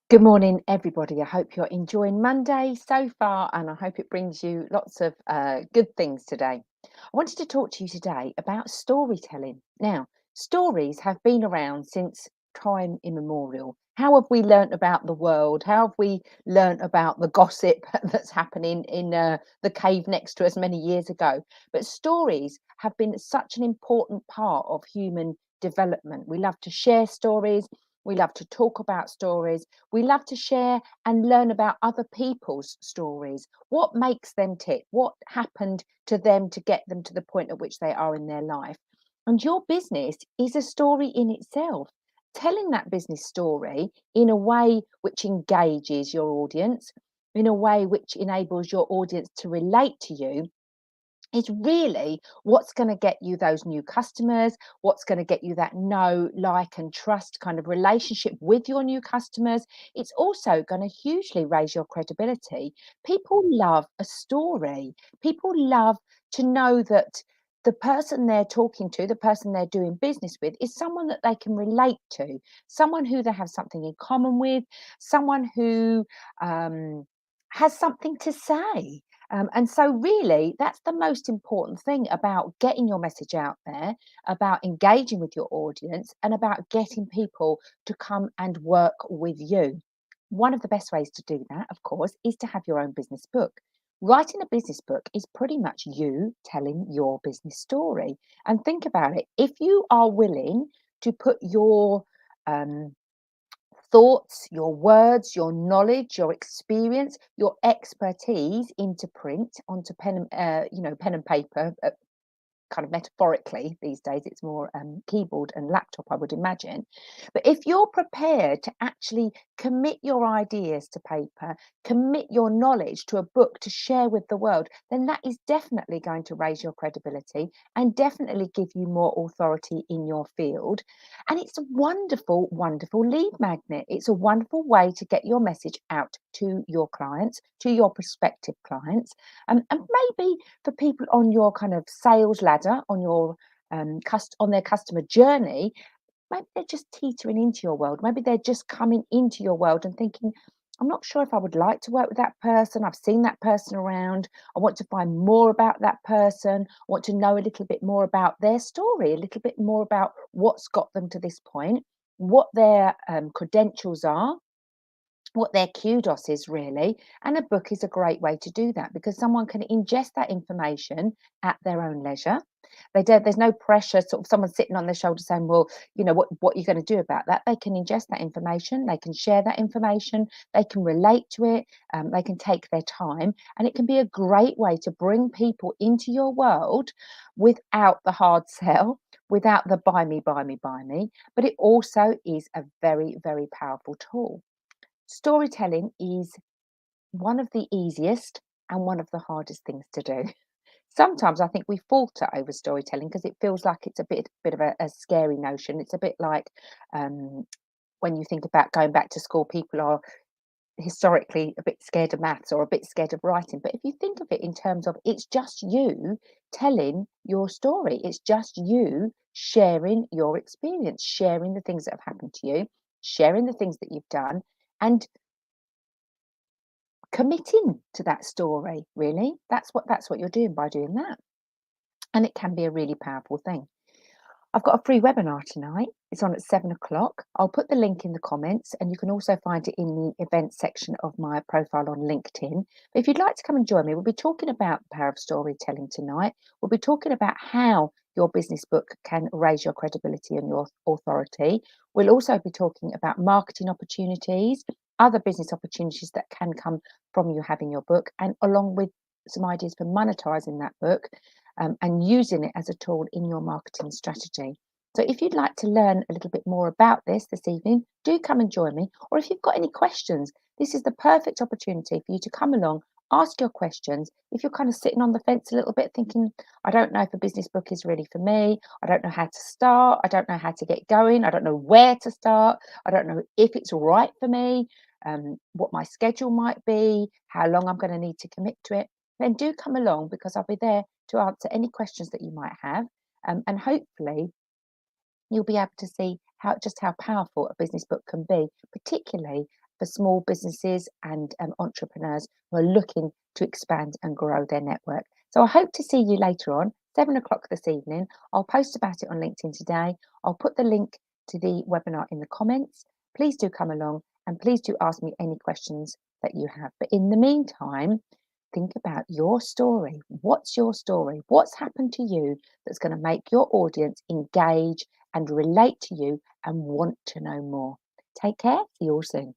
Good morning, everybody. I hope you're enjoying Monday so far, and I hope it brings you lots of good things today. I wanted to talk to you today about storytelling. Now, stories have been around since time immemorial. How have we learnt about the world? How have we learnt about the gossip that's happening in the cave next to us many years ago? But stories have been such an important part of human development. We love to share stories. We love to talk about stories. We love to share and learn about other people's stories. What makes them tick? What happened to them to get them to the point at which they are in their life? And your business is a story in itself. Telling that business story in a way which engages your audience, in a way which enables your audience to relate to you, is really what's going to get you those new customers, what's going to get you that know, like, and trust kind of relationship with your new customers. It's also going to hugely raise your credibility. People love a story, people love to know that the person they're talking to, the person they're doing business with, is someone that they can relate to, someone who they have something in common with, someone who has something to say. And so, really, that's the most important thing about getting your message out there, about engaging with your audience, and about getting people to come and work with you. One of the best ways to do that, of course, is to have your own business book. Writing a business book is pretty much you telling your business story. And think about it, if you are willing to put your thoughts, your words, your knowledge, your experience, your expertise into print, onto pen and paper, kind of metaphorically these days. It's more keyboard and laptop, I would imagine. But if you're prepared to actually commit your ideas to paper, commit your knowledge to a book to share with the world, then that is definitely going to raise your credibility and definitely give you more authority in your field. And it's a wonderful, wonderful lead magnet. It's a wonderful way to get your message out to your clients, to your prospective clients, and maybe for people on your kind of sales ladder, on your on their customer journey. Maybe they're just teetering into your world. Maybe they're just coming into your world and thinking, I'm not sure if I would like to work with that person. I've seen that person around. I want to find more about that person. I want to know a little bit more about their story, a little bit more about what's got them to this point, what their credentials are, what their kudos is really. And a book is a great way to do that because someone can ingest that information at their own leisure. There's no pressure, sort of someone sitting on their shoulder saying, well, what you're going to do about that. They can ingest that information, they can share that information, they can relate to it, they can take their time, and it can be a great way to bring people into your world without the hard sell, without the buy me, buy me, buy me. But it also is a very, very powerful tool. Storytelling is one of the easiest and one of the hardest things to do. Sometimes I think we falter over storytelling because it feels like it's a bit of a scary notion. It's a bit like when you think about going back to school, people are historically a bit scared of maths or a bit scared of writing. But if you think of it in terms of it's just you telling your story, it's just you sharing your experience, sharing the things that have happened to you, sharing the things that you've done, and committing to that story, really. That's what you're doing by doing that. And it can be a really powerful thing. I've got a free webinar tonight. It's on at 7 o'clock. I'll put the link in the comments, and you can also find it in the events section of my profile on LinkedIn. But if you'd like to come and join me, we'll be talking about the power of storytelling tonight. We'll be talking about how your business book can raise your credibility and your authority. We'll also be talking about marketing opportunities, other business opportunities that can come from you having your book, and along with some ideas for monetizing that book, and using it as a tool in your marketing strategy. So if you'd like to learn a little bit more about this evening, do come and join me. Or if you've got any questions, this is the perfect opportunity for you to come along, ask your questions. If you're kind of sitting on the fence a little bit thinking, I don't know if a business book is really for me, I don't know how to start, I don't know how to get going, I don't know where to start, I don't know if it's right for me, what my schedule might be, how long I'm going to need to commit to it, then do come along because I'll be there to answer any questions that you might have. And hopefully you'll be able to see how powerful a business book can be, particularly for small businesses and entrepreneurs who are looking to expand and grow their network. So I hope to see you later on, 7 o'clock this evening. I'll post about it on LinkedIn today. I'll put the link to the webinar in the comments. Please do come along and please do ask me any questions that you have. But in the meantime, think about your story. What's your story? What's happened to you that's going to make your audience engage and relate to you and want to know more? Take care. See you all soon.